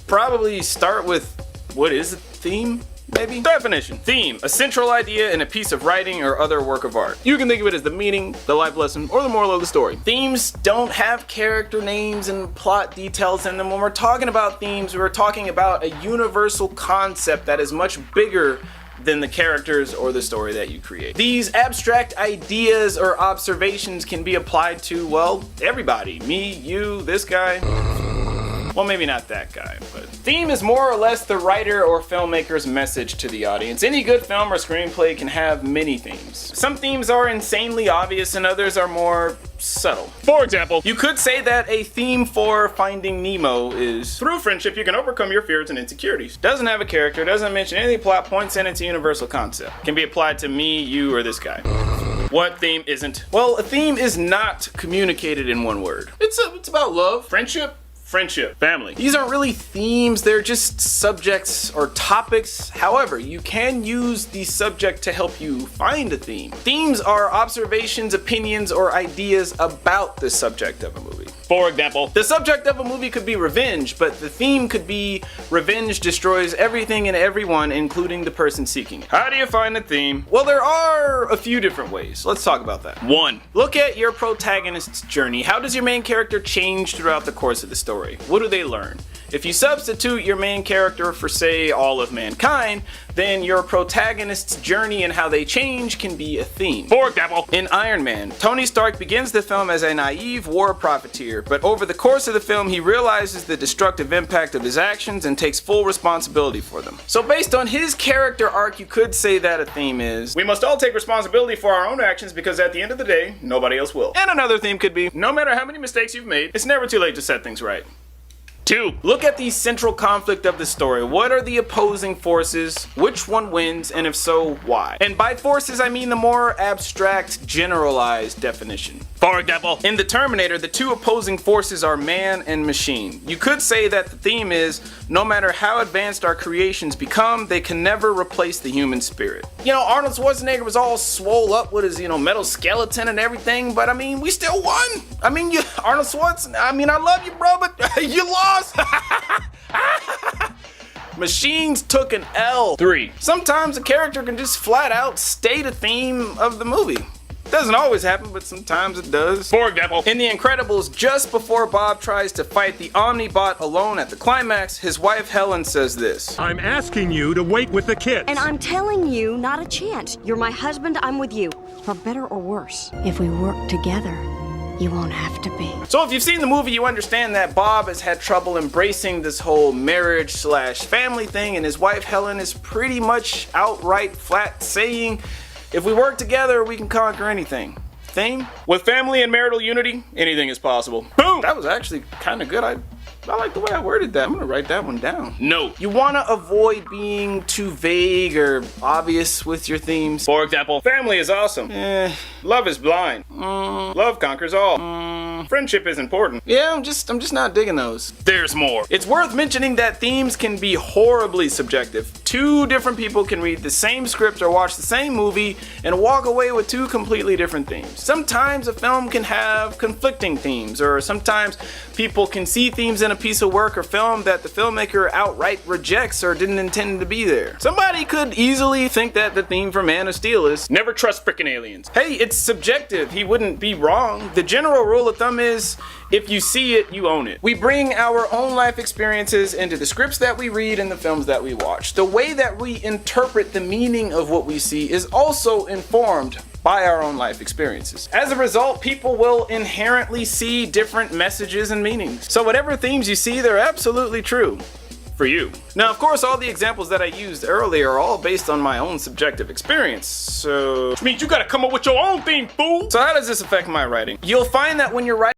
probably start with what is a theme? Maybe? Definition. Theme. A central idea in a piece of writing or other work of art. You can think of it as the meaning, the life lesson, or the moral of the story. Themes don't have character names and plot details in them. When we're talking about themes, we're talking about a universal concept that is much bigger than the characters or the story that you create. These abstract ideas or observations can be applied to, well, everybody. Me, you, this guy. Well, maybe not that guy, but theme is more or less the writer or filmmaker's message to the audience. Any good film or screenplay can have many themes. Some themes are insanely obvious and others are more subtle. For example, you could say that a theme for Finding Nemo is through friendship you can overcome your fears and insecurities. Doesn't have a character, doesn't mention any plot points, and it's a universal concept. Can be applied to me, you, or this guy. What theme isn't? Well, a theme is not communicated in one word. It's about love, friendship, family. These aren't really themes, they're just subjects or topics. However, you can use the subject to help you find a theme. Themes are observations, opinions, or ideas about the subject of a movie. For example, the subject of a movie could be revenge, but the theme could be revenge destroys everything and everyone, including the person seeking it. How do you find a theme? Well, there are a few different ways. Let's talk about that. 1. Look at your protagonist's journey. How does your main character change throughout the course of the story? What do they learn? If you substitute your main character for, say, all of mankind, then your protagonist's journey and how they change can be a theme. For example, in Iron Man, Tony Stark begins the film as a naive war profiteer, but over the course of the film he realizes the destructive impact of his actions and takes full responsibility for them. So based on his character arc, you could say that a theme is, we must all take responsibility for our own actions because at the end of the day, nobody else will. And another theme could be, no matter how many mistakes you've made, it's never too late to set things right. 2. Look at the central conflict of the story. What are the opposing forces? Which one wins? And if so, why? And by forces, I mean the more abstract, generalized definition. For example, in The Terminator, the two opposing forces are man and machine. You could say that the theme is, no matter how advanced our creations become, they can never replace the human spirit. You know, Arnold Schwarzenegger was all swole up with his, metal skeleton and everything, but I mean, we still won. I mean, Arnold Schwarzenegger, I love you, bro, but you lost. Machines took an L. 3. Sometimes a character can just flat out state a theme of the movie. Doesn't always happen, but sometimes it does. For example, in The Incredibles, just before Bob tries to fight the Omnibot alone at the climax, his wife Helen says this. I'm asking you to wait with the kids. And I'm telling you, not a chance. You're my husband, I'm with you. For better or worse, if we work together, you won't have to be. So if you've seen the movie, you understand that Bob has had trouble embracing this whole marriage/family thing, and his wife Helen is pretty much outright flat saying, if we work together, we can conquer anything. Theme? With family and marital unity, anything is possible. Boom! That was actually kind of good. I like the way I worded that. I'm gonna write that one down. No. You wanna avoid being too vague or obvious with your themes. For example, family is awesome. Love is blind. Love conquers all. Friendship is important. Yeah, I'm just not digging those. There's more. It's worth mentioning that themes can be horribly subjective. Two different people can read the same script or watch the same movie and walk away with two completely different themes. Sometimes a film can have conflicting themes, or sometimes people can see themes in a piece of work or film that the filmmaker outright rejects or didn't intend to be there. Somebody could easily think that the theme for Man of Steel is never trust frickin' aliens. Hey, it's subjective. He wouldn't be wrong. The general rule of thumb is, if you see it, you own it. We bring our own life experiences into the scripts that we read and the films that we watch. The way that we interpret the meaning of what we see is also informed by our own life experiences. As a result, people will inherently see different messages and meanings. So whatever themes you see, they're absolutely true. For you. Now, of course, all the examples that I used earlier are all based on my own subjective experience, so... Which means you gotta come up with your own theme, fool! So how does this affect my writing? You'll find that when you're writing